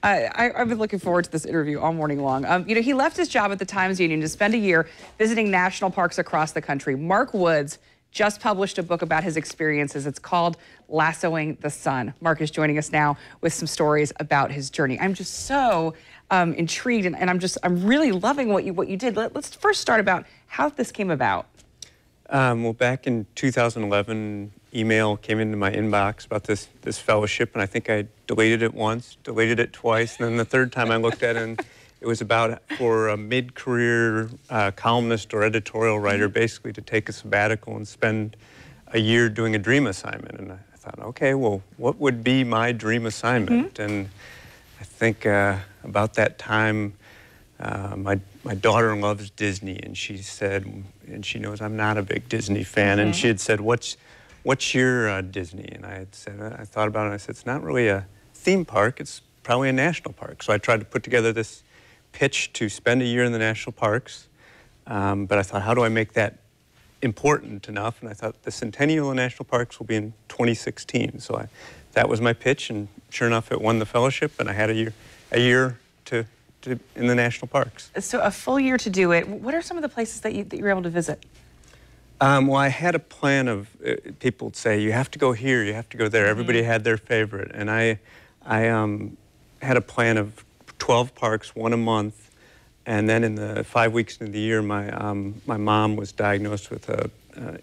I've been looking forward to this interview all morning long. He left his job at the Times-Union to spend a year visiting national parks across the country. Mark Woods just published a book about his experiences. It's called Lassoing the Sun. Mark is joining us now with some stories about his journey. I'm just so intrigued, and I'm really loving what you did. Let's first start about how this came about. Well, back in 2011, email came into my inbox about this fellowship, and I think I deleted it once, deleted it twice, and then the third time I looked at it, and it was about for a mid-career columnist or editorial writer, basically to take a sabbatical and spend a year doing a dream assignment. And I thought, okay, well, what would be my dream assignment? And I think about that time, my daughter loves Disney, and she said, and she knows I'm not a big Disney fan, and she had said, what's your Disney? And I had said, I thought about it, and I said, it's not really a theme park, it's probably a national park. So I tried to put together this pitch to spend a year in the national parks, but I thought, how do I make that important enough? And I thought the centennial of national parks will be in 2016. So that was my pitch, and sure enough, it won the fellowship, and I had a year in the national parks. So a full year to do it. What are some of the places that you were able to visit? Well, I had a plan of, people would say, you have to go here, you have to go there. Everybody had their favorite. And I had a plan of 12 parks, one a month. And then in the 5 weeks into the year, my mom was diagnosed with a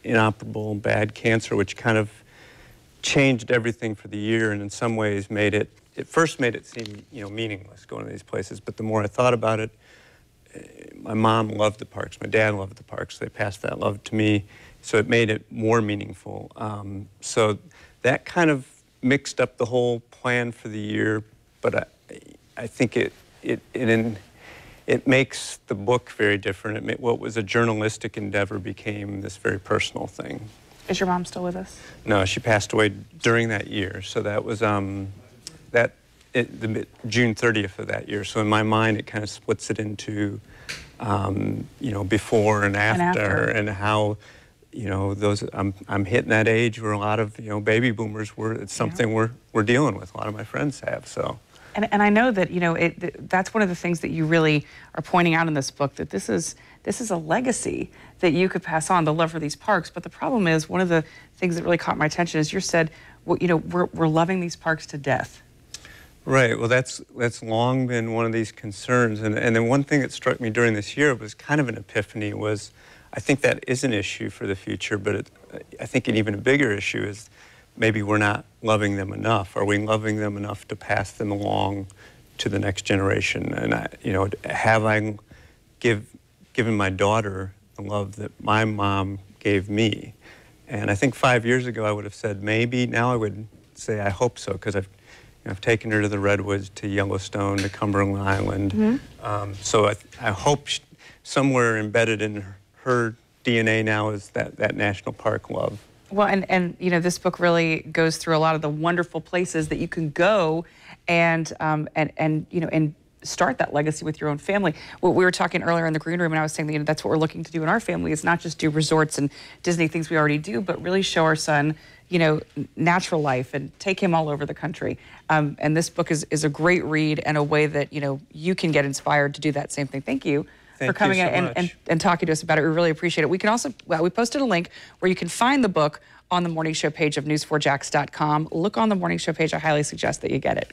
inoperable bad cancer, which kind of changed everything for the year, and in some ways it first made it seem, meaningless going to these places. But the more I thought about it, my mom loved the parks, my dad loved the parks. They passed that love to me, so it made it more meaningful. So that kind of mixed up the whole plan for the year, but I think it makes the book very different. What was a journalistic endeavor became this very personal thing. Is your mom still with us? No, she passed away during that year. So that was the June 30th of that year. So in my mind, it kind of splits it into, before and after, and how, I'm hitting that age where a lot of, baby boomers it's something we're dealing with. A lot of my friends have, so. And I know that, that's one of the things that you really are pointing out in this book, that this is a legacy that you could pass on, the love for these parks. But the problem is, one of the things that really caught my attention is you said, well, we're loving these parks to death. Right. Well, that's long been one of these concerns. And then one thing that struck me during this year was kind of an epiphany was, I think that is an issue for the future, but I think an even bigger issue is maybe we're not loving them enough. Are we loving them enough to pass them along to the next generation? And have I given my daughter the love that my mom gave me? And I think 5 years ago I would have said maybe. Now I would say I hope so, because I've taken her to the Redwoods, to Yellowstone, to Cumberland Island. So I hope somewhere embedded in her DNA now is that national park love. Well, and this book really goes through a lot of the wonderful places that you can go and start that legacy with your own family. Well, we were talking earlier in the green room, and I was saying that that's what we're looking to do in our family, is not just do resorts and Disney things we already do, but really show our son, natural life and take him all over the country. And this book is a great read and a way that, you can get inspired to do that same thing. Thank you for coming and talking to us about it. We really appreciate it. We can also, we posted a link where you can find the book on the Morning Show page of news4jax.com. Look on the Morning Show page. I highly suggest that you get it.